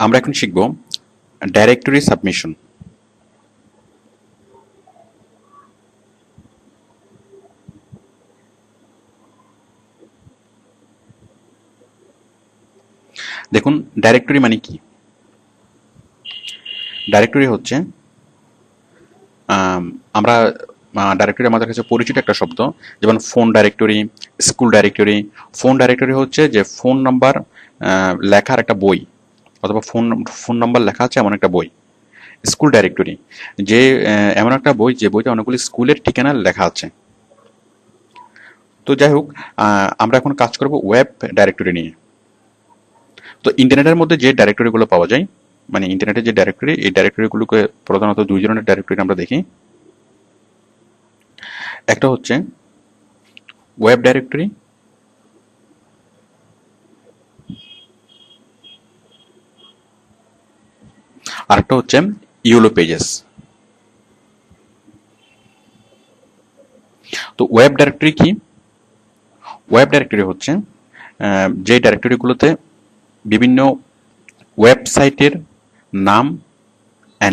আমরা এখন শিখব ডাইরেক্টরি সাবমিশন। দেখুন, ডাইরেক্টরি মানে কি? ডাইরেক্টরি হচ্ছে আমরা ডাইরেক্টরি আমাদের কাছে পরিচিত একটা শব্দ, যেমন phone directory, school directory. Phone directory হচ্ছে যে ফোন নাম্বার লেখার একটা বই, অথবা ফোন ফোন নাম্বার লেখা আছে এমন একটা বই। স্কুল ডাইরেক্টরি যে এমন একটা বই যে বইতে অনেকগুলি স্কুলের ঠিকানা লেখা আছে। তো যাই হোক, আমরা এখন কাজ করব ওয়েব ডাইরেক্টরি নিয়ে। তো ইন্টারনেটের মধ্যে যে ডাইরেক্টরিগুলো পাওয়া যায়, মানে ইন্টারনেটের যে ডাইরেক্টরি, এই ডাইরেক্টরিগুলোকে প্রধানত দুই ধরনের ডাইরেক্টরি আমরা দেখি। একটা হচ্ছে ওয়েব ডাইরেক্টরি, আরেকটা হচ্ছে ইউলো পেজেস। তো ওয়েব ডাইরেক্টরি কি? ওয়েব ডাইরেক্টরি হচ্ছে যে ডাইরেক্টরিগুলোতে বিভিন্ন ওয়েবসাইটের নাম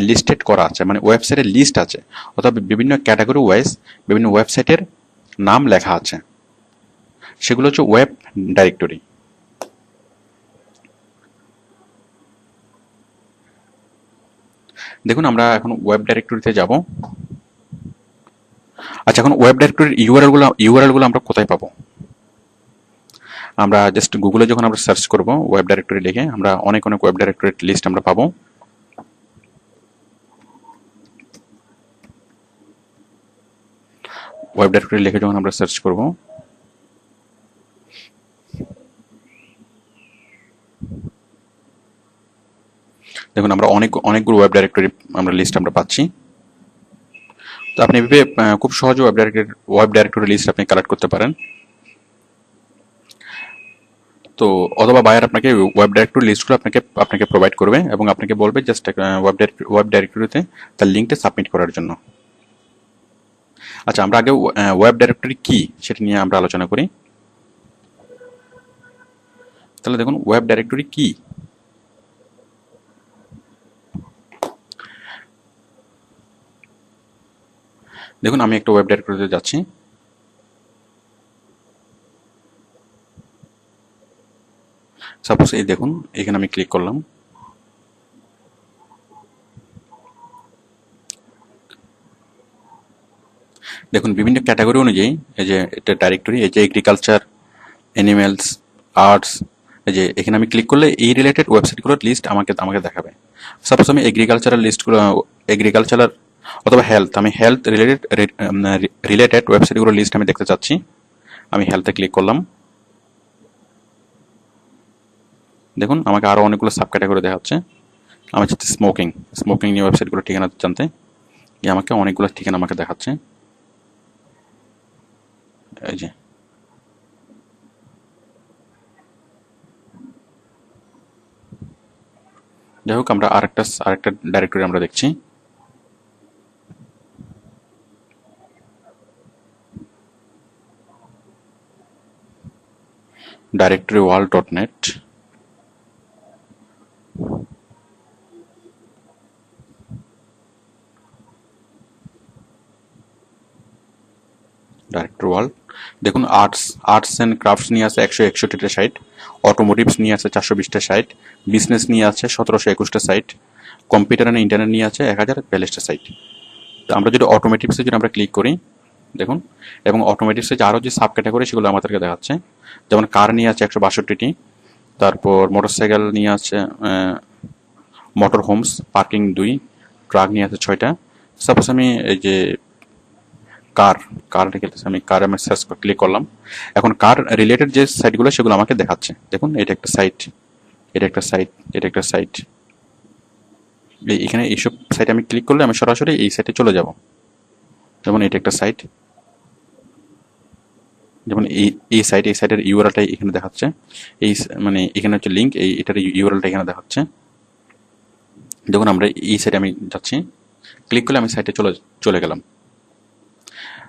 লিস্টেড করা আছে, মানে ওয়েবসাইটের লিস্ট আছে, অথবা বিভিন্ন ক্যাটাগরি ওয়াইজ বিভিন্ন ওয়েবসাইটের নাম লেখা আছে, সেগুলো হচ্ছে ওয়েব ডাইরেক্টরি। দেখুন, আমরা এখন ওয়েব ডাইরেক্টরিতে যাব। আচ্ছা, এখন ওয়েব ডাইরেক্টরির ইউআরএল গুলো আমরা কোথায় পাবো? আমরা জাস্ট গুগলে যখন আমরা সার্চ করব ওয়েব ডাইরেক্টরি লিখে, আমরা অনেক অনেক ওয়েব ডাইরেক্টরির লিস্ট আমরা পাবো। ওয়েব ডাইরেক্টরি লিখে যখন আমরা সার্চ করব, দেখুন আমরা অনেকগুলো ওয়েব ডাইরেক্টরি আমরা লিস্ট আমরা পাচ্ছি। তো আপনি এভাবে খুব সহজে ওয়েব ডাইরেক্টরি লিস্ট আপনি কালেক্ট করতে পারেন। তো অথবা বায়ার আপনাকে ওয়েব ডাইরেক্টরি লিস্টগুলো আপনাকে আপনাকে প্রোভাইড করবে এবং আপনাকে বলবে জাস্ট ওয়েব ডাইরেক্টরিতে তার লিঙ্কটা সাবমিট করার জন্য। আচ্ছা, আমরা আগে ওয়েব ডাইরেক্টরি কি সেটা নিয়ে আমরা আলোচনা করি। তাহলে দেখুন, ওয়েব ডাইরেক্টরি কি? দেখুন, আমি একটা ওয়েব ডাইরেক্টরিতে যাচ্ছি। সাপোজ এই দেখুন, এখানে আমি ক্লিক করলাম। দেখুন, বিভিন্ন ক্যাটাগরি অনুযায়ী এই যে এটা ডাইরেক্টরি, এই যে এগ্রিকালচার, অ্যানিমেলস, আর্টস, এই যে এখানে আমি ক্লিক করলে এই রিলেটেড ওয়েবসাইটগুলোর লিস্ট আমাকে আমাকে দেখাবে। সাপোজ আমি এগ্রিকালচারাল অথবা হেলথ, আমি হেলথ রিলেটেড ওয়েবসাইটগুলোর লিস্ট আমি দেখতে চাচ্ছি। আমি হেলথে ক্লিক করলাম। দেখুন, আমাকে আরও অনেকগুলো সাব ক্যাটাগরি দেখাচ্ছে। আমি চাচ্ছি স্মোকিং নিয়ে ওয়েবসাইটগুলোর ঠিকানা জানতে, আমাকে অনেকগুলো ঠিকানা আমাকে দেখাচ্ছে। এই যে যাই হোক, আমরা আরেকটা ডাইরেক্টরি আমরা দেখছি। Directory world dot net. Directory world. দেখুন, আর্টস অ্যান্ড ক্রাফটস নিয়ে আছে 161টা সাইট, অটোমোটিভস নিয়ে আছে 420টা সাইট, বিজনেস নিয়ে আছে 1721টা সাইট, কম্পিউটার অ্যান্ড ইন্টারনেট নিয়ে আছে 1042টা সাইট। তো আমরা যদি অটোমেটিভসে যদি আমরা ক্লিক করি, দেখুন, এবং অটোমেটিভসে যে আরও যে সাব ক্যাটাগরি সেগুলো আমাদেরকে দেখাচ্ছে। যেমন কার নিয়ে আছে 162টি, তারপর মোটরসাইকেল নিয়ে আছে, মোটর হোমস পার্কিং 2, ট্রাক নিয়ে আছে 6টা। সাপোজ আমি এই যে কার রেখেছি, আমি কার আমি সার্চ ক্লিক করলাম। এখন কার রিলেটেড যে সাইটগুলো সেগুলো আমাকে দেখাচ্ছে। দেখুন, এটা একটা সাইট, এটা একটা সাইট, এটা একটা সাইট। এখানে এইসব সাইটে আমি ক্লিক করলে আমি সরাসরি এই সাইটে চলে যাব। যেমন এটা একটা সাইট, যেমন এই সাইটের ইউআরএলটা এখানে দেখাচ্ছে। এই মানে এখানে হচ্ছে লিঙ্ক, এটার ইউআরএলটা এখানে দেখাচ্ছে। দেখুন, আমরা এই সাইটে আমি যাচ্ছি, ক্লিক করলে আমি সাইটে চলে গেলাম।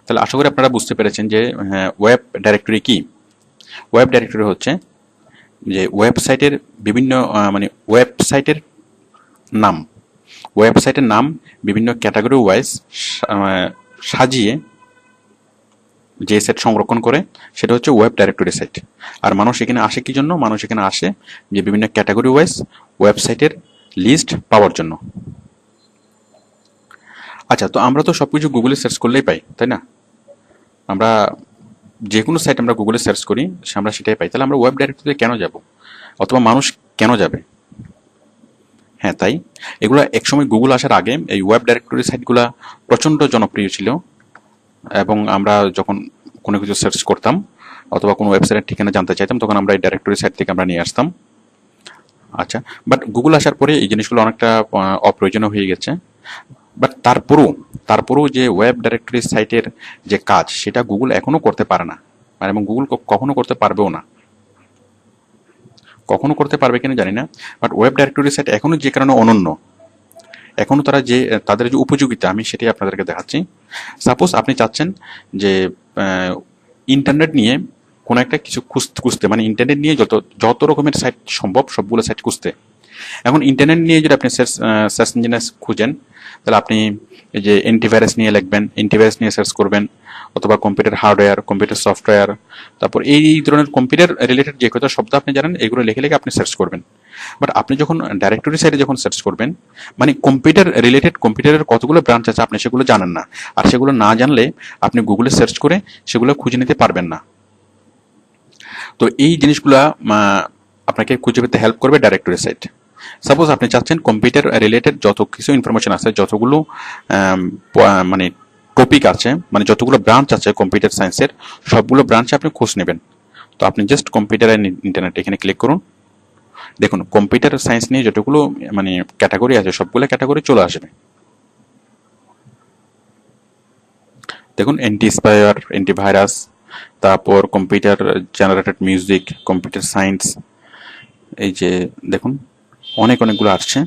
তাহলে আশা করি আপনারা বুঝতে পেরেছেন যে ওয়েব ডাইরেক্টরি কি। ওয়েব ডাইরেক্টরি হচ্ছে যে ওয়েবসাইটের বিভিন্ন মানে নাম ওয়েবসাইটের নাম বিভিন্ন ক্যাটাগরি ওয়াইজ সাজিয়ে যে সেট সংরক্ষণ করে সেটা হচ্ছে ওয়েব ডাইরেক্টরি সাইট। আর মানুষ এখানে আসে কি জন্য? মানুষ এখানে আসে যে বিভিন্ন ক্যাটাগরি ওয়াইজ ওয়েবসাইটের লিস্ট পাওয়ার জন্য। আচ্ছা, তো আমরা তো সবকিছু গুগলে সার্চ করলেই পাই, তাই না? আমরা যে কোনো সাইট আমরা গুগলে সার্চ করি, আমরা সেটাই পাই। তাহলে আমরা ওয়েব ডাইরেক্টরিতে কেন যাব, অথবা মানুষ কেন যাবে? হ্যাঁ, তাই এগুলো একসময় গুগল আসার আগে এই ওয়েব ডাইরেক্টরি সাইটগুলা প্রচণ্ড জনপ্রিয় ছিল, এবং আমরা যখন কোনো কিছু সার্চ করতাম অথবা কোনো ওয়েবসাইটের ঠিকানা জানতে চাইতাম, তখন আমরা এই ডাইরেক্টরি সাইট থেকে আমরা নিয়ে আসতাম। আচ্ছা, বাট গুগল আসার পরে এই জিনিসগুলো অনেকটা অপ্রয়োজনীয় হয়ে গেছে। বাট তারপরও যে ওয়েব ডাইরেক্টরি সাইটের যে কাজ, সেটা গুগল এখনো করতে পারে না, এবং গুগল কখনো করতে পারবেও না। কখনো করতে পারবে কিনা জানি না, বাট ওয়েব ডাইরেক্টরি সাইট এখনো যে কারণে অনন্য, এখনো তাদের যে উপযোগিতা, আমি সেটাই আপনাদেরকে দেখাচ্ছি। সাপোজ আপনি চাচ্ছেন যে ইন্টারনেট নিয়ে কোনো একটা কিছু খুঁজতে, মানে ইন্টারনেট নিয়ে যত রকমের সাইট সম্ভব সবগুলো সাইট খুঁজতে। এখন ইন্টারনেট নিয়ে যদি আপনি সার্চ ইঞ্জিনে খুঁজেন, তাহলে আপনি এই যে অ্যান্টিভাইরাস নিয়ে লিখবেন, অ্যান্টিভাইরাস নিয়ে সার্চ করবেন, অথবা কম্পিউটার হার্ডওয়্যার, কম্পিউটার সফটওয়্যার, তারপর এই ধরনের কম্পিউটার রিলেটেড যে কত শব্দ আপনি জানেন, এগুলো লিখে আপনি সার্চ করবেন। বাট আপনি যখন ডাইরেক্টরি সাইটে যখন সার্চ করবেন, মানে কম্পিউটার রিলেটেড কম্পিউটারের কতগুলো ব্রাঞ্চ আছে আপনি সেগুলো জানেন না, আর সেগুলো না জানলে আপনি গুগলে সার্চ করে সেগুলো খুঁজে নিতে পারবেন না। তো এই জিনিসগুলা আপনাকে খুঁজে পেতে হেল্প করবে ডাইরেক্টরি সাইট। সাপোজ আপনি চাচ্ছেন কম্পিউটার রিলেটেড যত কিছু ইনফরমেশন আছে, যতগুলো মানে টপিক আছে, মানে যতগুলো ব্রাঞ্চ আছে কম্পিউটার সায়েন্সের, সবগুলো ব্রাঞ্চে আপনি খোঁজ নেবেন। তো আপনি জাস্ট কম্পিউটার অ্যান্ড ইন্টারনেট এখানে ক্লিক করুন। দেখুন কম্পিউটার সায়েন্স নিয়ে যতগুলো মানে ক্যাটাগরি আছে, সবগুলো ক্যাটাগরি চলে আসবে। দেখুন অ্যান্টি স্পাইওয়ার, অ্যান্টিভাইরাস, তারপর computer generated music, computer science, এই যে দেখুন অনেকগুলো আসছে,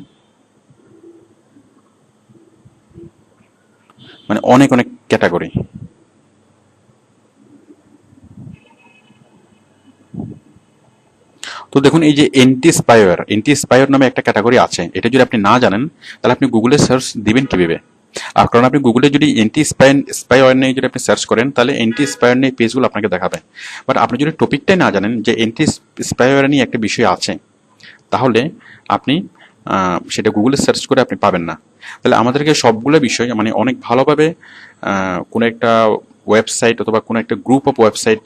মানে অনেক ক্যাটাগরি। তো দেখুন এই যে এন্টি স্পাইওয়ার নামে একটা ক্যাটাগরি আছে, এটা যদি আপনি না জানেন তাহলে আপনি গুগলে সার্চ দিবেন কিভাবে? আর কারণ আপনি গুগলে যদি স্পাইওয়ার নিয়ে যদি আপনি সার্চ করেন, তাহলে এন্টি স্পাইওয়ার নিয়ে পেজগুলো আপনাকে দেখাবে। বাট আপনি যদি টপিকটাই না জানেন যে এন্টি স্পাইওয়ার নিয়ে একটা বিষয় আছে, তাহলে আপনি সেটা গুগলে সার্চ করে আপনি পাবেন না। তাহলে আমাদেরকে সবগুলো বিষয় মানে অনেক ভালোভাবে কোনো একটা ওয়েবসাইট অথবা কোনো একটা গ্রুপ অফ ওয়েবসাইট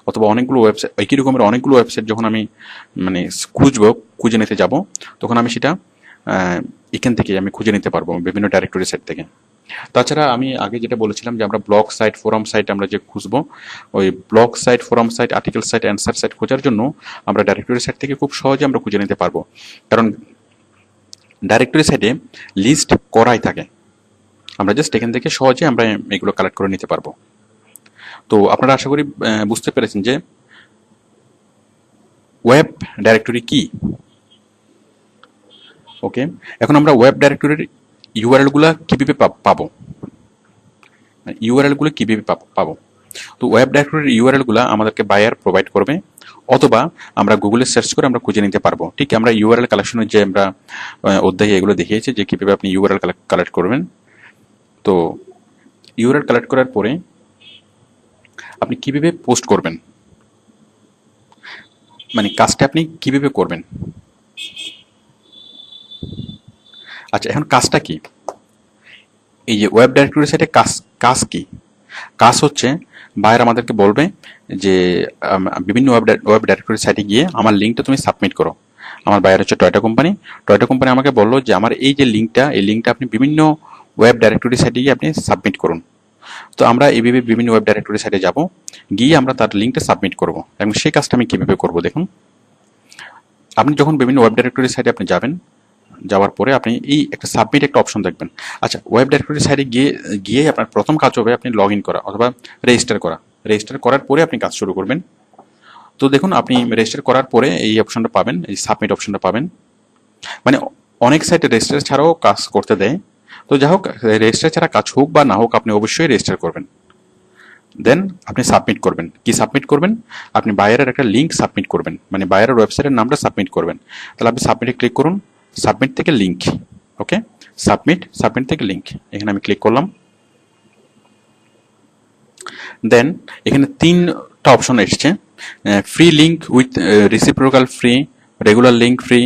অথবা অনেকগুলো ওয়েবসাইট, একই রকমের অনেকগুলো ওয়েবসাইট যখন আমি মানে খুঁজে নিতে যাব, তখন আমি সেটা এখান থেকে আমি খুঁজে নিতে পারবো বিভিন্ন ডাইরেক্টরি সাইট থেকে। তাছাড়া আমি আগে যেটা বলেছিলাম যে আমরা ব্লগ সাইট, ফোরাম সাইট আমরা যে খুঁজবো, ওই blog site, forum site, article site, answer site খোঁজার জন্য আমরা ডাইরেক্টরি সাইট থেকে খুব সহজে আমরা খুঁজে নিতে পারবো, কারণ ডাইরেক্টরি সাইটে লিস্ট করাই থাকে। আমরা জাস্ট এখান থেকে সহজে আমরা এগুলো কালেক্ট করে নিতে পারবো। তো আপনারা আশা করি বুঝতে পেরেছেন যে ওয়েব ডাইরেক্টরি কি। ওকে, এখন আমরা ওয়েব ডাইরেক্টরির ইউআরএল গুলা কিভাবে পাবো, ইউআরএল গুলো কিভাবে পাবো? তো ওয়েব ডাইরেক্টরির ইউআরএল গুলা আমাদেরকে বায়ার প্রোভাইড করবে, অথবা আমরা গুগলে সার্চ করে আমরা খুঁজে নিতে পারবো। ঠিক আমরা ইউআরএল কালেকশনের যে আমরা অধ্যায়ে এগুলো দেখিয়েছি যে কিভাবে আপনি ইউআরএল কালেক্ট করবেন। তো ইউআরএল কালেক্ট করার পরে আপনি কিভাবে পোস্ট করবেন, মানে কাজটা আপনি কিভাবে করবেন। আচ্ছা, এখন কাজটা কি? এই যে ওয়েব ডাইরেক্টরি সাইটে কাজ কি? কাজ হচ্ছে বায়ার আমাদেরকে বলবে যে বিভিন্ন ওয়েব ডাইরেক্টরি সাইটে গিয়ে আমার লিঙ্কটা তুমি সাবমিট করো। আমার বায়ার হচ্ছে টয়োটা কোম্পানি আমাকে বললো যে আমার এই যে লিঙ্কটা আপনি বিভিন্ন ওয়েব ডাইরেক্টরি সাইটে গিয়ে আপনি সাবমিট করুন। তো আমরা এইভাবে বিভিন্ন ওয়েব ডাইরেক্টরি সাইটে যাব, গিয়ে আমরা তার লিঙ্কটা সাবমিট করব। এবং সেই কাজটা আমি কিভাবে করব দেখুন। আপনি যখন বিভিন্ন ওয়েব ডাইরেক্টরি সাইটে আপনি যাওয়ার পরে আপনি এই একটা সাবমিট একটা অপশন দেখবেন। আচ্ছা, ওয়েব ডাইরেক্টরি সাইটে গিয়ে আপনার প্রথম কাজ হবে আপনি লগ ইন করা অথবা রেজিস্টার করার পরে আপনি কাজ শুরু করবেন। তো দেখুন আপনি রেজিস্টার করার পরে এই অপশনটা পাবেন, এই সাবমিট অপশনটা পাবেন। মানে অনেক সাইটে রেজিস্টার ছাড়াও কাজ করতে দেয়। তো যাই হোক, রেজিস্টার ছাড়া কাজ হোক বা না হোক, আপনি অবশ্যই রেজিস্টার করবেন। দেন আপনি সাবমিট করবেন। কি সাবমিট করবেন? আপনি বায়ারের একটা লিঙ্ক সাবমিট করবেন, মানে বায়ারের ওয়েবসাইটের নামটা সাবমিট করবেন। তাহলে আপনি সাবমিটে ক্লিক করুন, সাবমিট থেকে লিঙ্ক। ওকে, সাবমিট থেকে লিঙ্ক, এখানে আমি ক্লিক করলাম। দেন এখানে 3টা অপশন এসছে, free link with reciprocal free, regular link free,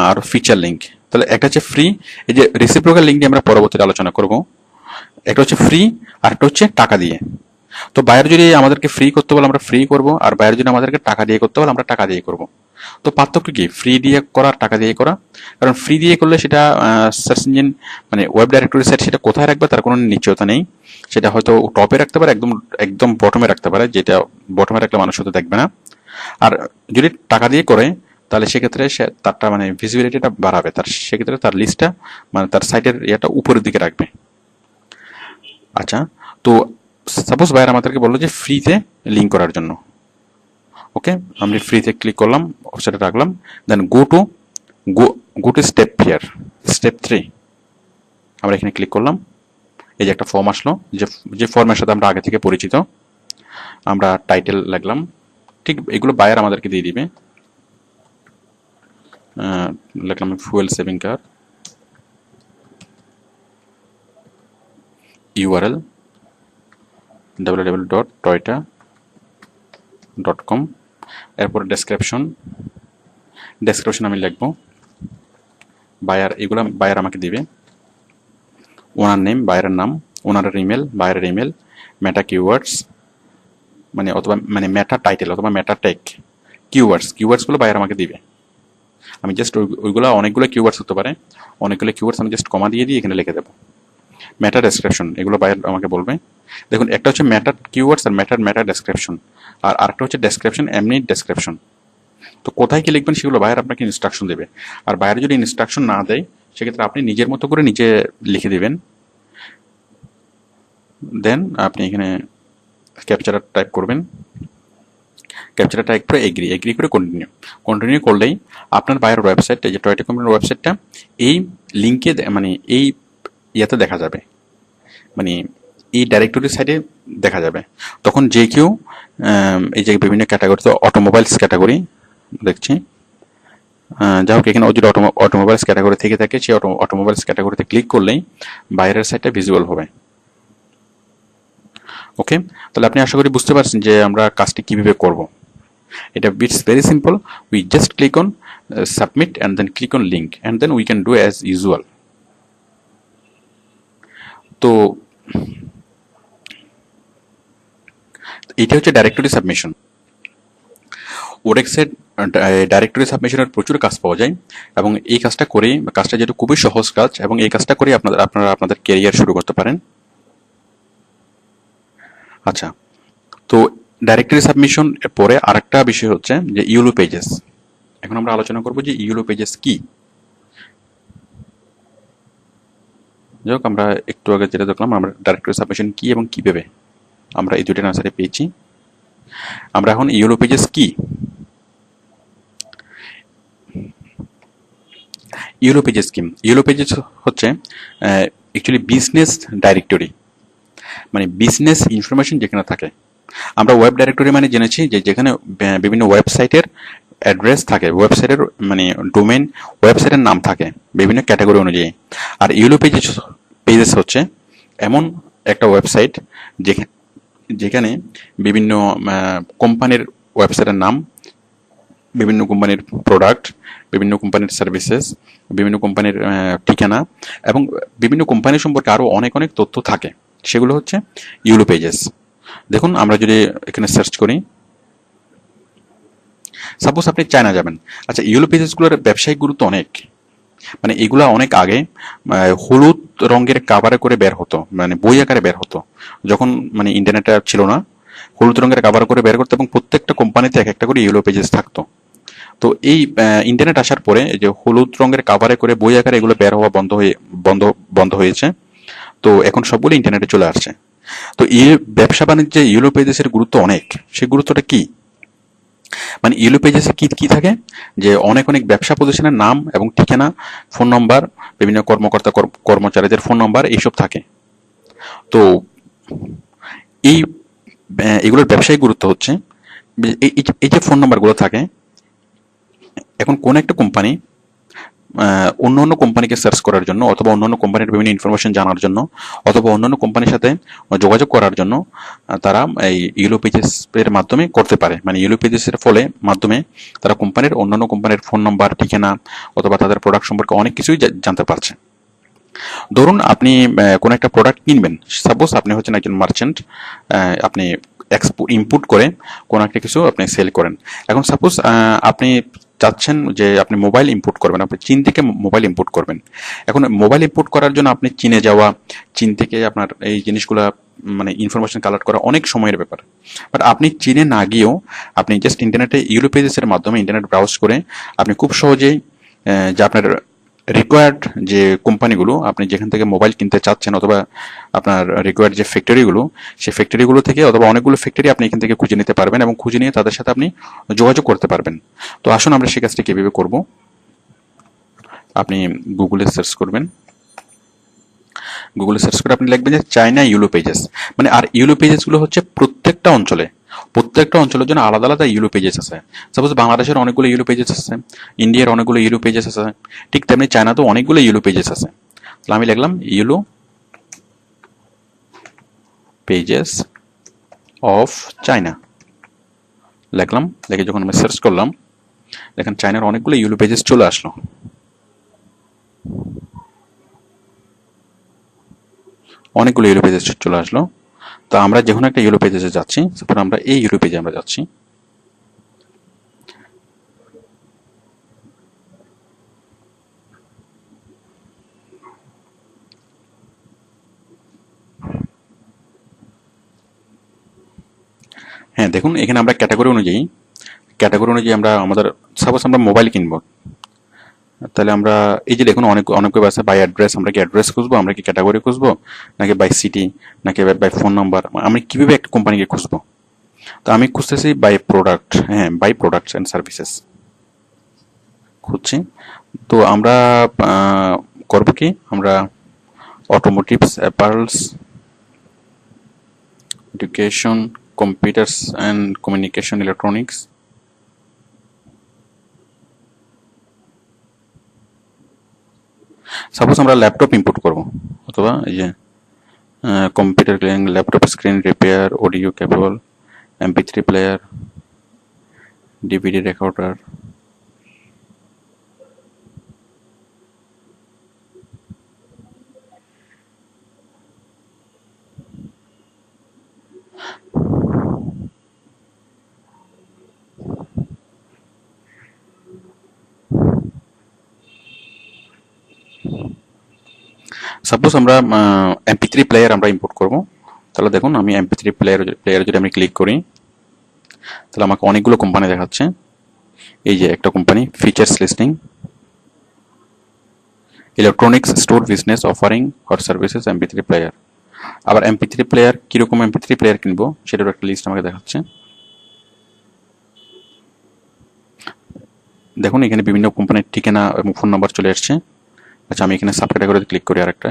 আর ফিচার লিঙ্ক। তাহলে একটা হচ্ছে ফ্রি, এই যে রিসিপ্রোকাল লিঙ্ক নিয়ে আমরা পরবর্তীতে আলোচনা করব। একটা হচ্ছে ফ্রি, আর একটা হচ্ছে টাকা দিয়ে। তো বায়ার যদি আমাদেরকে ফ্রি করতে বলে আমরা ফ্রি করব, আর বায়ার যদি আমাদেরকে টাকা দিয়ে করতে বলে আমরা টাকা দিয়ে করব। তো পার্থক্য কি ফ্রি দিয়ে করা আর টাকা দিয়ে করা? কারণ ফ্রি দিয়ে করলে সেটা সার্চ ইঞ্জিন মানে ওয়েব ডাইরেক্টরি সাইট সেটা কোথায় রাখবে তার কোনো নিশ্চয়তা নেই। সেটা হয়তো টপে রাখতে পারে, একদম একদম বটমে রাখতে পারে, যেটা বটমে রাখলে মানুষ হয়তো দেখবে না। আর যদি টাকা দিয়ে করে তাহলে সেক্ষেত্রে সে তারটা মানে ভিজিবিলিটিটা বাড়াবে, তার সেক্ষেত্রে তার লিস্টটা মানে তার সাইটের ইয়েটা উপরের দিকে রাখবে। আচ্ছা, তো সাপোজ বায়ার আমাদেরকে বললো যে ফ্রিতে লিঙ্ক করার জন্য। ওকে, আমি ফ্রিতে ক্লিক করলাম, সেটা রাখলাম। Then go to step here, step 3 আমরা এখানে ক্লিক করলাম। এই যে একটা ফর্ম আসলো, যে ফর্মের সাথে আমরা আগে থেকে পরিচিত। আমরা টাইটেল লাগলাম, ঠিক এগুলো বায়ার আমাদেরকে দিয়ে দিবে। লিখলাম ফুয়েল সেভিং কার, URL www.toyota.com, এরপর ডেসক্রিপশন আমি লিখবো। বায়ার এগুলো বায়ার আমাকে দিবে। ওনার নেম, বায়ারের নাম, ওনারের ইমেল, বায়ারের ইমেল, মেটা কিওয়ার্ডস মানে অথবা মানে মেটা টাইটেল অথবা মেটা টেক, কিওয়ার্ডসগুলো বায়ার আমাকে দিবে। আমি জাস্ট ওইগুলো অনেকগুলো কিওয়ার্ডস হতে পারে, অনেকগুলো কিওয়ার্ডস আমি জাস্ট কমা দিয়ে এখানে লিখে দেবো। মেটা ডেসক্রিপশন এগুলো বায়ার আমাকে বলবে। দেখুন একটা হচ্ছে মেটা কিওয়ার্ডস আর মেটা ডেসক্রিপশন, আর আরেকটা হচ্ছে ডেসক্রিপশন, এমনি ডেসক্রিপশন। তো কোথায় কি লিখবেন সেগুলো বায়ার আপনাকে ইনস্ট্রাকশন দেবে। আর বায়ার যদি ইনস্ট্রাকশন না দেয় সেক্ষেত্রে আপনি নিজের মতো করে নিজে লিখে দিবেন। দেন আপনি এখানে ক্যাপচার টাইপ করবেন, ক্যাপচার টাইপ করে এগ্রি করে কন্টিনিউ করলেই আপনার বায়ার ওয়েবসাইট, এই যে টয়োটা কোম্পানির ওয়েবসাইটটা এই লিঙ্কে মানে এই ইয়েতে দেখা যাবে, মানে এই ডাইরেক্টরি সাইডে দেখা যাবে। তখন যে কেউ এই যে বিভিন্ন ক্যাটাগরিতে অটোমোবাইলস ক্যাটাগরি দেখছি, যা হোক এখানে যদি অটোমোবাইলস ক্যাটাগরি থেকে থাকে সেই অটোমোবাইলস ক্যাটাগরিতে ক্লিক করলেই বাইরের সাইডটা ভিজুয়াল হবে। ওকে, তাহলে আপনি আশা করি বুঝতে পারছেন যে আমরা কাজটি কিভাবে করব। এটা it's very simple, we just click on submit and then click on link and then we can do as usual. তো এটা হচ্ছে ডাইরেক্টরি সাবমিশন। ওরেক্সের ডাইরেক্টরি সাবমিশনের প্রচুর কাজ পাওয়া যায় এবং এই কাজটা করে, কাজটা যেহেতু খুবই সহজ কাজ এবং এই কাজটা করে আপনারা আপনাদের ক্যারিয়ার শুরু করতে পারেন। আচ্ছা, তো ডাইরেক্টরি সাবমিশন পরে আরেকটা বিষয় হচ্ছে যে ইউলো পেজেস। এখন আমরা আলোচনা করব যে ইউলো পেজেস কি। যাই হোক, আমরা একটু আগে যেটা দেখলাম আমরা ডাইরেক্টরি সাবমিশন কি এবং কিভাবে আমরা এই দুইটা আনসারে পেয়েছি। আমরা এখন ইউলো পেজেস কি। ইউলো পেজেস কি? ইউলো পেজেস হচ্ছে অ্যাকচুয়ালি বিজনেস ডাইরেক্টরি, মানে বিজনেস ইনফরমেশন যেখানে থাকে। আমরা ওয়েব ডাইরেক্টরি মানে জেনেছি যে যেখানে বিভিন্ন ওয়েবসাইটের অ্যাড্রেস থাকে, ওয়েবসাইটের মানে ডোমেন, ওয়েবসাইটের নাম থাকে বিভিন্ন ক্যাটাগরি অনুযায়ী। আর ইউলো পেজেস হচ্ছে এমন একটা ওয়েবসাইট যেখানে বিভিন্ন কোম্পানির ওয়েবসাইটের নাম, বিভিন্ন কোম্পানির প্রোডাক্ট, বিভিন্ন কোম্পানির সার্ভিসেস, বিভিন্ন কোম্পানির ঠিকানা এবং বিভিন্ন কোম্পানি সম্পর্কে আরও অনেক অনেক তথ্য থাকে, সেগুলো হচ্ছে ইউলো পেজেস। দেখুন আমরা যদি এখানে সার্চ করি, সাপোজ আপনি চায়না যাবেন। আচ্ছা, ইউলো পেজেসগুলোর ব্যবসায়িক গুরুত্ব অনেক, মানে এগুলা অনেক আগে হলুদ রঙের কাভারে করে বের হতো, মানে বই আকারে বের হতো যখন মানে ইন্টারনেট ছিল না। হলুদ রঙের কাভার করে বের করতো এবং প্রত্যেকটা কোম্পানিতে এক একটা করে ইউলো পেজেস থাকতো। তো এই ইন্টারনেট আসার পরে এই যে হলুদ রঙের কাভারে করে বই আকারে এগুলো বের হওয়া বন্ধ হয়েছে। তো এখন সবগুলো ইন্টারনেটে চলে আসছে। তো এই ব্যবসা বাণিজ্যে ইউলো পেজেসের গুরুত্ব অনেক। সেই গুরুত্বটা কি? মানে ইউলো পেজেসে কি কি থাকে, যে অনেক অনেক ব্যবসা প্রতিষ্ঠানের নাম এবং ঠিকানা, ফোন নম্বর, বিভিন্ন কর্মকর্তা কর্মচারীদের ফোন নম্বর এইসব থাকে। তো এই এগুলোর ব্যবসায়িক গুরুত্ব হচ্ছে এই যে ফোন নাম্বারগুলো থাকে, এখন কোন একটা কোম্পানি অন্য অন্য কোম্পানিকে সার্চ করার জন্য, অথবা অন্য অন্য কোম্পানির বিভিন্ন ইনফরমেশন জানার জন্য, অথবা অন্যান্য কোম্পানির সাথে যোগাযোগ করার জন্য তারা এই ইয়েলো পেজেস এর মাধ্যমে করতে পারে। মানে ইয়েলো পেজেস এর মাধ্যমে তারা কোম্পানির অন্যান্য কোম্পানির ফোন নাম্বার, ঠিকানা অথবা তাদের প্রোডাক্ট সম্পর্কে অনেক কিছুই জানতে পারছে। ধরুন আপনি কোনো একটা প্রোডাক্ট কিনবেন, সাপোজ আপনি হচ্ছেন একজন মার্চেন্ট, আপনি ইম্পোর্ট করে কোনো একটা কিছু আপনি সেল করেন। এখন সাপোজ আপনি চাচ্ছেন যে আপনি মোবাইল ইম্পোর্ট করবেন, আপনি চীন থেকে মোবাইল ইম্পোর্ট করবেন। এখন মোবাইল ইম্পোর্ট করার জন্য আপনি চীনে যাওয়া, চীন থেকে আপনার এই জিনিসগুলা মানে ইনফরমেশন কালেক্ট করা অনেক সময়ের ব্যাপার। বাট আপনি চীনে না গিয়েও আপনি জাস্ট ইন্টারনেটে ইউরো পেজেসের মাধ্যমে ইন্টারনেট ব্রাউজ করে আপনি খুব সহজেই যে আপনার রিকোয়ার্ড যে কোম্পানিগুলো, আপনি যেখান থেকে মোবাইল কিনতে চাচ্ছেন, অথবা আপনার রিকোয়ার্ড যে ফ্যাক্টরিগুলো, সেই ফ্যাক্টরিগুলো থেকে অথবা অনেকগুলো ফ্যাক্টরি আপনি এখান থেকে খুঁজে নিতে পারবেন, এবং খুঁজে নিয়ে তাদের সাথে আপনি যোগাযোগ করতে পারবেন। তো আসুন আমরা সেই কাজটি কীভাবে করব। আপনি গুগলে সার্চ করবেন, গুগলে সার্চ করে আপনি লিখবেন যে চায়না ইউলো পেজেস। মানে আর ইউলো পেজেসগুলো হচ্ছে প্রত্যেকটা অঞ্চলের জন্য আলাদা আলাদা ইউলো পেজেস আছে। সাপোজ বাংলাদেশের অনেকগুলো ইউলো পেজেস আছে, ইন্ডিয়ার অনেকগুলো ইউলো পেজেস আছে, ঠিক তেমনি চায়নাতেও অনেকগুলো ইউলো পেজেস আছে। তাহলে আমি লিখলাম ইউলো পেজেস অফ চায়না, লিখলাম। লিখে যখন আমি সার্চ করলাম, দেখেন চায়নার অনেকগুলো ইউলো পেজেস চলে আসলো। অনেকগুলো ইউরো পেজেস চলে আসলো। তো আমরা যে কোনো একটা ইউরো পেজে যাচ্ছি, তারপর আমরা এই ইউরো পেজে আমরা যাচ্ছি। হ্যাঁ দেখুন, এখানে আমরা ক্যাটাগরি অনুযায়ী আমরা আমাদের সাপোজ আমরা মোবাইল কিনবো, তাহলে আমরা এই যে দেখুন অনেক ওয়েব আছে বাই অ্যাড্রেস। আমরা কি অ্যাড্রেস খুঁজবো, আমরা কি ক্যাটাগরি খুঁজবো, নাকি বাই সিটি, নাকি বাই ফোন নাম্বার, আমি কিভাবে একটা কোম্পানিকে খুঁজবো? তো আমি খুঁজতেছি বাই প্রোডাক্ট, হ্যাঁ বাই প্রোডাক্টস অ্যান্ড সার্ভিসেস খুঁজছি। তো আমরা করবো কি, আমরা automotives, apparels, education, computers and communication, electronics, suppose আমরা ল্যাপটপ ইম্পোর্ট করব, অথবা এই যে computer cleaning, laptop screen repair, audio cable, MP3 player, DVD recorder, suppose আমরা MP3 প্লেয়ার আমরা ইম্পোর্ট করব। তাহলে দেখুন আমি MP3 প্লেয়ার যদি আমি ক্লিক করি, তাহলে আমাকে অনেকগুলো কোম্পানি দেখাচ্ছে। এই যে একটা company, features listing, electronics store business offering for services MP3 player. আবার MP3 প্লেয়ার, কিরকম MP3 প্লেয়ার কিনবো সেটার একটা লিস্ট আমাকে দেখাচ্ছে। দেখুন এখানে বিভিন্ন কোম্পানির ঠিকানা এবং ফোন নাম্বার চলে আসছে। আচ্ছা আমি এখানে সাব ক্যাটাগরিতে ক্লিক করি আরেকটা।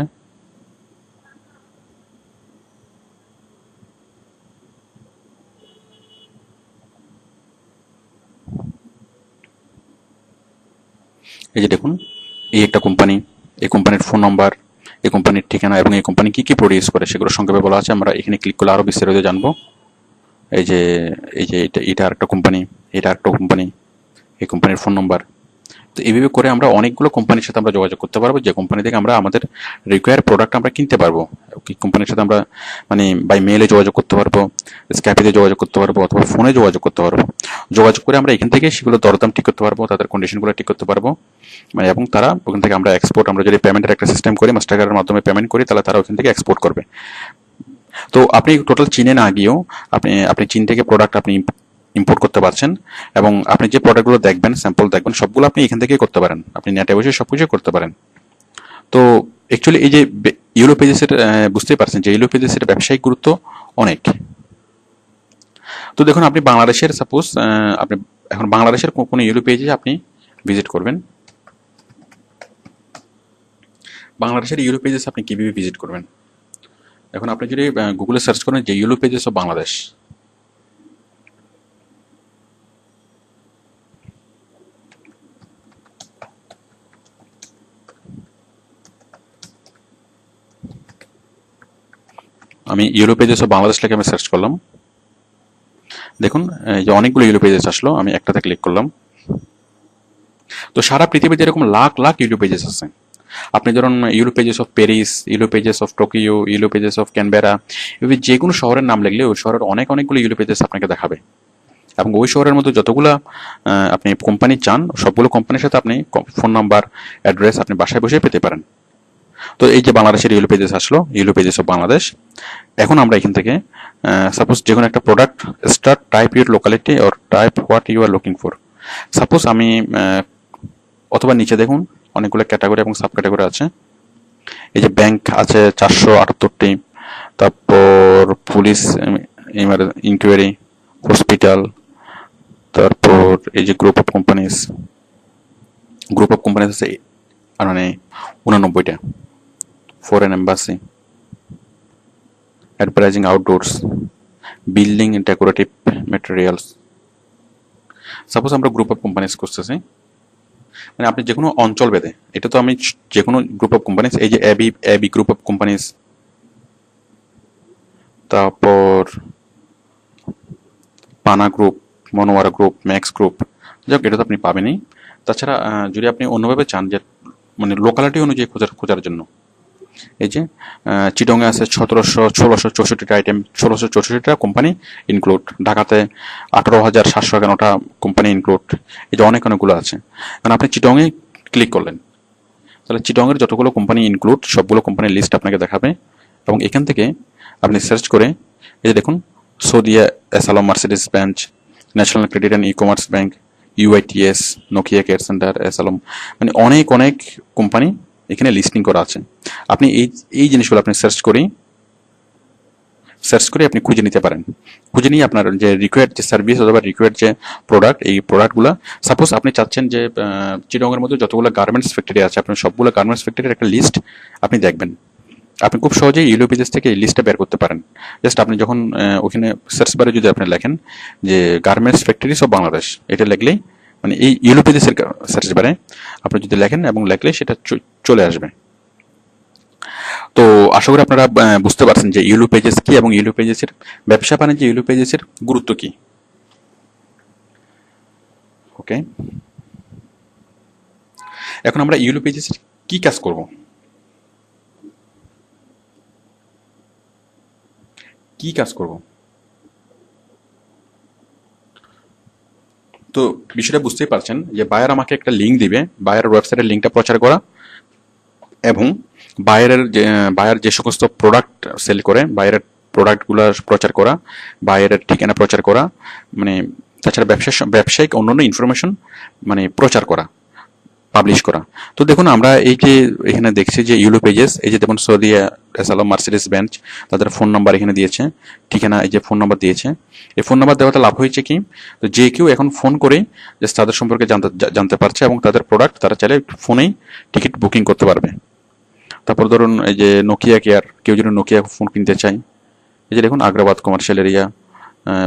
এই যে দেখুন, এই একটা কোম্পানি, এই কোম্পানির ফোন নাম্বার, এই কোম্পানির ঠিকানা এবং এই কোম্পানি কি কি প্রডিউস করে সেগুলো সংক্ষেপে বলা আছে। আমরা এখানে ক্লিক করলে আরো বিস্তারিত জানবো। এই যে এটা আরেকটা কোম্পানি, এটা আরেকটা কোম্পানি, এই কোম্পানির ফোন নাম্বার। তো এইভাবে করে আমরা অনেকগুলো কোম্পানির সাথে আমরা যোগাযোগ করতে পারবো, যে কোম্পানি থেকে আমরা আমাদের রিকোয়ার প্রোডাক্ট আমরা কিনতে পারবো। কোম্পানির সাথে আমরা মানে বাই মেইলে যোগাযোগ করতে পারবো, স্ক্যাপিতে যোগাযোগ করতে পারবো, অথবা ফোনে যোগাযোগ করতে পারবো। যোগাযোগ করে আমরা এখান থেকে সেগুলো দরদাম ঠিক করতে পারবো, তাদের কন্ডিশনগুলো ঠিক করতে পারবো। মানে এবং তারা ওখান থেকে আমরা এক্সপোর্ট, আমরা যদি পেমেন্টের একটা সিস্টেম করি, মাস্টারকার্ডের মাধ্যমে পেমেন্ট করি, তাহলে তারা ওখান থেকে এক্সপোর্ট করবে। তো আপনি টোটাল চীনে না গিয়েও আপনি চীন থেকে প্রোডাক্ট আপনি ইম্পোর্ট করতে পারছেন, এবং আপনি যে প্রোডাক্টগুলো দেখবেন, স্যাম্পল দেখবেন, সবগুলো আপনি এখান থেকেই করতে পারেন। আপনি নেটে বসে সবকিছু করতে পারেন। তো অ্যাকচুয়ালি এই যে ইউরো পেজেসের, বুঝতেই পারছেন যে ইউরো পেজেসের ব্যবসায়িক গুরুত্ব অনেক। তো দেখুন আপনি বাংলাদেশের সাপোজ আপনি এখন বাংলাদেশের কোনো ইউরো পেজে আপনি ভিজিট করবেন, বাংলাদেশের ইউরো পেজেস আপনি কিভাবে ভিজিট করবেন? এখন আপনি যদি গুগলে সার্চ করেন যে ইউরো পেজেস অফ বাংলাদেশ, আমি ইয়েলো পেজেস অফ বাংলাদেশ লিখে আমি সার্চ করলাম। দেখুন এই যে অনেকগুলো ইয়েলো পেজেস আসলো, আমি একটাতে ক্লিক করলাম। তো সারা পৃথিবীতে এরকম লাখ লাখ ইয়েলো পেজেস আছে। আপনি ধরুন yellow pages of Paris, yellow pages of Tokyo, yellow pages of Canberra, এভাবে যে কোনো শহরের নাম লিখলে ওই শহরের অনেকগুলো ইয়েলো পেজেস আপনাকে দেখাবে। এবং ওই শহরের মধ্যে যতগুলো আপনি কোম্পানি চান সবগুলো কোম্পানির সাথে আপনি ফোন নাম্বার, অ্যাড্রেস আপনি বাসায় বসে পেতে পারেন। তো এই যে বাংলাদেশের ইয়েলো পেজেস আসলো, ইয়েলো পেজেস অফ বাংলাদেশ। এখন আমরা এখান থেকে সাপোজ যে কোনো একটা product, start type your locality or type what you are looking for. Suppose আমি অথবা নিচে দেখুন অনেকগুলো ক্যাটাগরি এবং সাব ক্যাটাগরি আছে। এই যে ব্যাংক আছে 478টি, তারপর পুলিশ ইনকোয়ারি, হসপিটাল, তারপর এই যে গ্রুপ অফ কোম্পানিজ আছে মানে 89টা, foreign embassy, advertising outdoors, building decorative materials. Suppose আমরা গ্রুপ অফ কোম্পানিজ করতেছি, মানে আপনি যে কোনো অঞ্চল ভেদে, এটা তো আমি যে কোনো গ্রুপ অফ কোম্পানিজ, এই যে এবি গ্রুপ অফ কোম্পানিজ, তারপর পানা group, Monowara group, max group, যাক এটা তো আপনি পাবেনই। তাছাড়া যদি আপনি অন্যভাবে চান যে মানে লোকালিটি অনুযায়ী খোঁজার জন্য, এই যে চিটংয়ে আছে 1664টা আইটেম, 1664টা কোম্পানি ইনক্লুড, ঢাকাতে 18,751টা কোম্পানি ইনক্লুড, এই যে অনেকগুলো আছে। কারণ আপনি চিটংয়ে ক্লিক করলেন, তাহলে চিটংয়ের যতগুলো কোম্পানি ইনক্লুড সবগুলো কোম্পানির লিস্ট আপনাকে দেখাবে। এবং এখান থেকে আপনি সার্চ করে এই যে দেখুন সৌদিয়া এসালম Mercedes Benz, national credit and ই কমার্স bank, UITS, Nokia care centre, এসালম, মানে অনেক কোম্পানি এখানে লিস্টিং করা আছে। আপনি এই জিনিসগুলো আপনি সার্চ করে আপনি খুঁজে নিতে পারেন। খুঁজে নিয়ে আপনার যে রিকোয়ার্ড যে সার্ভিস অথবা রিকোয়ার্ড যে প্রোডাক্ট, এই প্রোডাক্টগুলো সাপোজ আপনি চাচ্ছেন যে চিটংয়ের মধ্যে যতগুলো গার্মেন্টস ফ্যাক্টরি আছে আপনি সবগুলো গার্মেন্টস ফ্যাক্টরির একটা লিস্ট আপনি দেখবেন। আপনি খুব সহজেই ইয়েলো পেজেস থেকে এই লিস্টটা বের করতে পারেন। জাস্ট আপনি যখন ওখানে সার্চ বারে যদি আপনি লেখেন যে গার্মেন্টস ফ্যাক্টরিজ অফ বাংলাদেশ, এটা লিখলেই মানে এই ইয়েলো পেজেসের সার্চ বারে আপনি যদি লেখেন এবং লিখলে সেটা চলে আসবে। তো আশা করি আপনারা বুঝতে পারছেন যে ইয়েলো পেজেস কি এবং ইয়েলো পেজেসের ব্যবসা বাণিজ্য, ইয়েলো পেজেসের গুরুত্ব কি। ওকে, এখন আমরা ইয়েলো পেজেসের কি কাজ করব, তো বিষয়টা বুঝতেই পারছেন যে বায়ার আমাকে একটা লিঙ্ক দিবে, বায়ার ওয়েবসাইটের লিঙ্কটা প্রচার করা এবং বায়ার যে সমস্ত প্রোডাক্ট সেল করে বায়ারের প্রোডাক্টগুলো প্রচার করা, বায়ারের ঠিকানা প্রচার করা, মানে তাছাড়া ব্যবসায়িক অন্যান্য ইনফরমেশন মানে প্রচার করা, পাবলিশ করা। তো দেখুন আমরা এই যে এখানে দেখছি যে ইয়েলো পেজেস, এই যে দেখুন সৌদিয়া এসালম মার্সিডিজ বেঞ্চ, তাদের ফোন নাম্বার এখানে দিয়েছে, ঠিকানা এই যে ফোন নাম্বার দিয়েছে। এই ফোন নাম্বার দেওয়াতে লাভ হয়েছে কি, তো যে কেউ এখন ফোন করে জাস্ট তাদের সম্পর্কে জানতে পারছে এবং তাদের প্রোডাক্ট তারা চাইলে ফোনেই টিকিট বুকিং করতে পারবে। তারপর ধরুন এই যে নোকিয়া কেয়ার, কেউ যদি নোকিয়া ফোন কিনতে চায়, এই যে দেখুন Agrabad commercial area,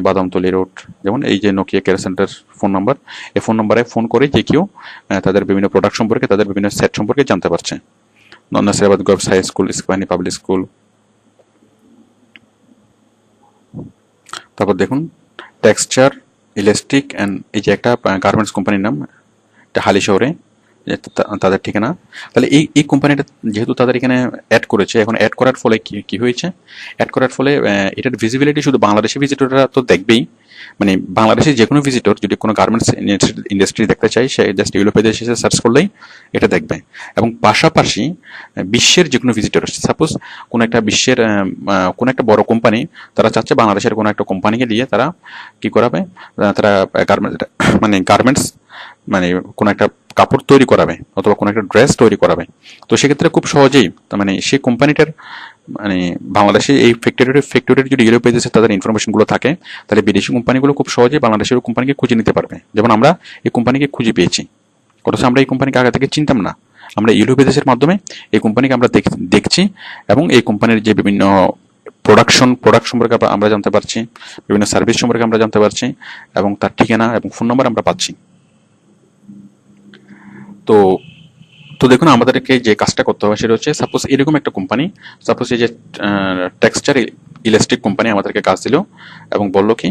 Badamtali road, যেমন এই যে Nokia care centre phone number, এই ফোন নাম্বারে ফোন করে যে কেউ তাদের বিভিন্ন প্রোডাক্ট সম্পর্কে, তাদের বিভিন্ন সেট সম্পর্কে জানতে পারছে। Nasirabad girls high school, Ispahani public school. তারপর দেখুন টেক্সচার, ইলাস্টিক অ্যান্ড, এই যে একটা গার্মেন্টস কোম্পানির নাম, এটা হালি শহরে তাদের ঠিকানা। তাহলে এই কোম্পানিটা যেহেতু তাদের এখানে অ্যাড করেছে, এখন অ্যাড করার ফলে কি হয়েছে, অ্যাড করার ফলে এটার ভিজিবিলিটি শুধু বাংলাদেশি ভিজিটররা তো দেখবেই, মানে বাংলাদেশের যে কোনো ভিজিটর যদি কোনো গার্মেন্টস ইন্ডাস্ট্রি দেখতে চায় সে জাস্ট ইউরো পেজে এসে সার্চ করলেই এটা দেখবে। এবং পাশাপাশি বিশ্বের যে কোনো ভিজিটর, সাপোজ কোনো একটা বিশ্বের কোনো একটা বড় কোম্পানি তারা চাচ্ছে বাংলাদেশের কোনো একটা কোম্পানিকে দিয়ে তারা কি করাবে, তারা গার্মেন্টস মানে কোনো একটা কাপড় তৈরি করাবে অথবা কোনো একটা ড্রেস তৈরি করাবে। তো সেক্ষেত্রে খুব সহজেই মানে সেই কোম্পানিটার মানে বাংলাদেশে এই ফ্যাক্টরির যদি ইউরো পেজেসে তাদের ইনফরমেশনগুলো থাকে, তাহলে বিদেশি কোম্পানিগুলো খুব সহজেই বাংলাদেশের কোম্পানিকে খুঁজে নিতে পারবে। যেমন আমরা এই কোম্পানিকে খুঁজে পেয়েছি, অথচ আমরা এই কোম্পানিকে আগে থেকে চিনতাম না। আমরা ইউরো পেজেসের মাধ্যমে এই কোম্পানিকে আমরা দেখছি এবং এই কোম্পানির যে বিভিন্ন প্রোডাক্ট সম্পর্কে আমরা জানতে পারছি, বিভিন্ন সার্ভিস সম্পর্কে আমরা জানতে পারছি এবং তার ঠিকানা এবং ফোন নাম্বার আমরা পাচ্ছি। তো তো দেখুন আমাদেরকে যে কাজটা করতে হবে সেটা হচ্ছে সাপোজ এরকম একটা কোম্পানি, সাপোজ এই যে টেক্সচার ইলাস্টিক কোম্পানি আমাদেরকে কাজ দিল এবং বলল কি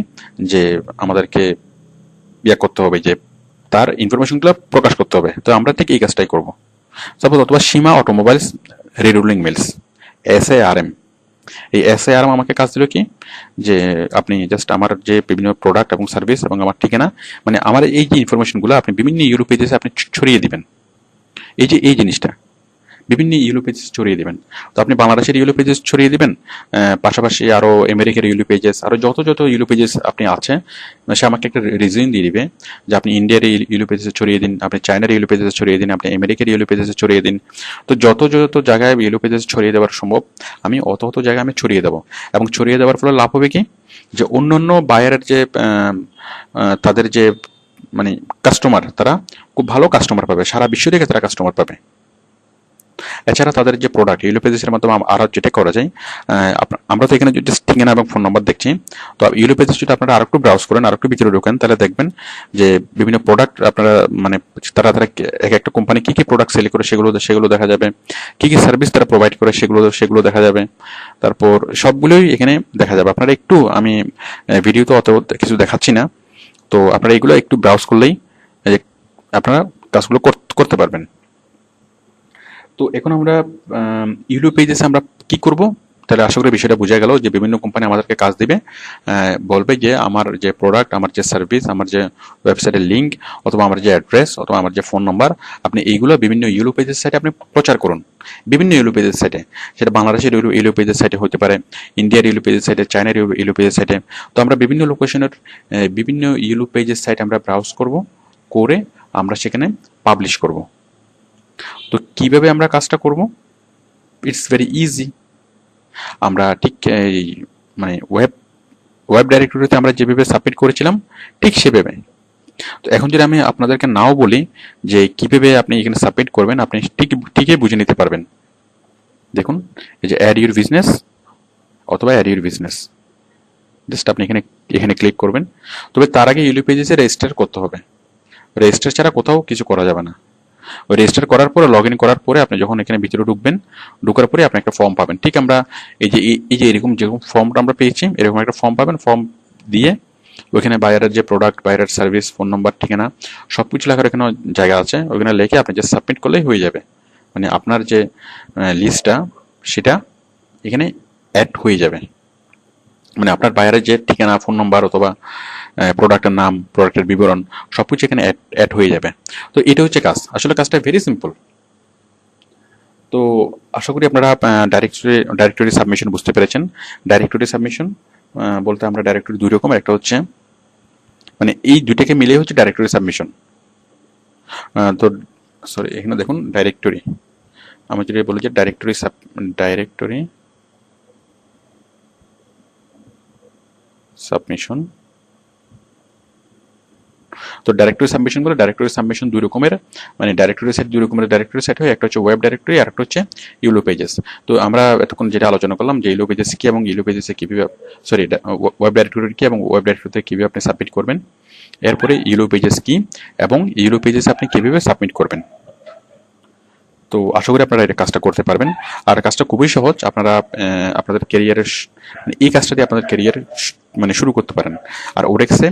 যে আমাদেরকে ইয়া করতে হবে যে তার ইনফরমেশনগুলো প্রকাশ করতে হবে। তো আমরা ঠিক এই কাজটাই করব। সাপোজ অথবা সীমা অটোমোবাইলস রিরুলিং মিলস, SARM, এই SARM আমাকে কাজ দিল কি যে আপনি জাস্ট আমার যে বিভিন্ন প্রোডাক্ট এবং সার্ভিস এবং আমার ঠিকানা, মানে আমার এই যে ইনফরমেশনগুলো আপনি বিভিন্ন ইউরোপ পেজে আপনি ছড়িয়ে দিবেন। এই যে এই জিনিসটা বিভিন্ন ইউলো পেজেস ছড়িয়ে দিবেন। তো আপনি বাংলাদেশের ইউলো পেজেস ছড়িয়ে দিবেন, পাশাপাশি আরও আমেরিকার ইউলো পেজেস, আরও যত যত ইউলো পেজেস আপনি আছে সে আমাকে একটা রিজন দিয়ে দিবে যে আপনি ইন্ডিয়ার ইউলো পেজেস ছড়িয়ে দিন, আপনি চায়নার ইউলো পেজেস ছড়িয়ে দিন, আপনি আমেরিকার ইউলো পেজেস ছড়িয়ে দিন। তো যত যত জায়গায় ইউলো পেজেস ছড়িয়ে দেওয়ার সম্ভব আমি অত অত জায়গায় আমি ছড়িয়ে দেবো। এবং ছড়িয়ে দেওয়ার ফলে লাভ হবে কি যে অন্যান্য বায়ারের যে তাদের যে মানে কাস্টমার, তারা খুব ভালো কাস্টমার পাবে, সারা বিশ্ব থেকে তারা কাস্টমার পাবে। এছাড়া তাদের যে প্রোডাক্ট ইউলো পেজেসের মাধ্যমে আরও যেটা করা যায়, আমরা তো এখানে যদি ঠিকানা এবং ফোন নাম্বার দেখছি, তো ইউলো পেজেস যদি আপনারা আরেকটু ব্রাউজ করেন, আরেকটু ভিতরে ঢোকেন, তাহলে দেখবেন যে বিভিন্ন প্রোডাক্ট আপনারা মানে তারা তারা এক একটা কোম্পানি কি কি প্রোডাক্ট সেল করে সেগুলো দেখা যাবে, কি কি সার্ভিস তারা প্রোভাইড করে সেগুলো দেখা যাবে। তারপর সবগুলোই এখানে দেখা যাবে। আপনারা একটু, আমি ভিডিওতে অত কিছু দেখাচ্ছি না, তো আপনারা এগুলো একটু ব্রাউজ করলেই আপনারা কাজগুলো করতে পারবেন। তো এখন আমরা ইউলো পেজেস আমরা কি করব, তাহলে আশা করি বিষয়টা বোঝা গেল যে বিভিন্ন কোম্পানি আমাদেরকে কাজ দিবে, বলবে যে আমার যে প্রোডাক্ট, আমার যে সার্ভিস, আমার যে ওয়েবসাইটের লিঙ্ক অথবা আমার যে অ্যাড্রেস অথবা আমার যে ফোন নাম্বার, আপনি এইগুলো বিভিন্ন ইউলো পেজের সাইটে আপনি প্রচার করুন। বিভিন্ন ইউলো পেজের সাইটে, সেটা বাংলাদেশের ইউলো পেজের সাইটে হতে পারে, ইন্ডিয়ার ইউলো পেজের সাইটে, চায়নার ইউলো পেজের সাইটে। তো আমরা বিভিন্ন লোকেশনের বিভিন্ন ইউলো পেজের সাইটে আমরা ব্রাউজ করব, করে আমরা সেখানে পাবলিশ করব। তো কিভাবে আমরা কাজটা করব? It's very easy. আমরা ঠিক এই মানে ওয়েব ডাইরেক্টরিতে আমরা যেভাবে সাবমিট করেছিলাম ঠিক সেভাবে। তো এখন যদি আমি আপনাদেরকে নাও বলি যে কিভাবে আপনি এখানে সাবমিট করবেন, আপনি ঠিকই বুঝে নিতে পারবেন। দেখুন এই যে অ্যাড ইউর বিজনেস অথবা অ্যাড ইউর বিজনেস, জাস্ট আপনি এখানে এখানে ক্লিক করবেন। তবে তার আগে ইউলো পেজেসে রেজিস্টার করতে হবে। রেজিস্টার ছাড়া কোথাও কিছু করা যাবে না। ওই রেজিস্টার করার পরে, লগ ইন করার পরে আপনি যখন এখানে ভিতরে ঢুকবেন, ঢোকার পরে আপনি একটা ফর্ম পাবেন। ঠিক আমরা এই যে এরকম যেরকম ফর্মটা আমরা পেয়েছি, এরকম একটা ফর্ম পাবেন। ফর্ম দিয়ে ওইখানে বাইরের যে প্রোডাক্ট, বাইরের সার্ভিস, ফোন নাম্বার, ঠিকানা সব কিছু লেখার এখানে জায়গা আছে, ওইখানে লিখে আপনি জাস্ট সাবমিট করলেই হয়ে যাবে। মানে আপনার যে লিস্টটা সেটা এখানে অ্যাড হয়ে যাবে। মানে আপনার বাইরের যে ঠিকানা, ফোন নাম্বার অথবা প্রোডাক্টের নাম, প্রোডাক্টের বিবরণ সবকিছু এখানে অ্যাড হয়ে যাবে। তো এটা হচ্ছে কাজ। আসলে কাজটা ভেরি সিম্পল। তো আশা করি আপনারা ডাইরেক্টরি সাবমিশন বুঝতে পেরেছেন। ডাইরেক্টরি সাবমিশন বলতে আমরা ডাইরেক্টরি দুই রকমের, একটা হচ্ছে মানে এই দুইটাকে মিলে হচ্ছে ডাইরেক্টরি সাবমিশন। তো সরি, এখানে দেখুন ডাইরেক্টরি, আমি যদি বলি যে ডাইরেক্টরি সাবমিশন। তো ডাইরেক্টরি সাবমিশন দুই রকমের, মানে ডাইরেক্টরি সেট দুই রকমের ডাইরেক্টরি সেট হয়। একটা হচ্ছে ওয়েব ডাইরেক্টরি আর একটা হচ্ছে ইউলো পেজেস। তো আমরা এতক্ষণ যেটা আলোচনা করলাম যে ইউলো পেজেস কি এবং ইউলো পেজেসে কিভাবে, সরি, ওয়েব ডাইরেক্টরি কি এবং ওয়েব ডাইরেক্টরিতে কিভাবে আপনি সাবমিট করবেন, এরপরে ইউলো পেজেস কি এবং ইউলো পেজেস আপনি কিভাবে সাবমিট করবেন। তো আশা করি আপনারা এই কাজটা করতে পারবেন। আর কাজটা খুবই সহজ। আপনারা আপনাদের ক্যারিয়ারের এই কাজটা দিয়ে আপনাদের ক্যারিয়ার মানে শুরু করতে পারেন। আর ওরেক্সে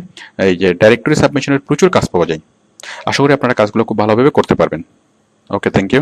এই যে ডাইরেক্টরি সাবমিশনের প্রচুর কাজ পাওয়া যায়। আশা করি আপনারা কাজগুলো খুব ভালোভাবে করতে পারবেন। ওকে, থ্যাংক ইউ।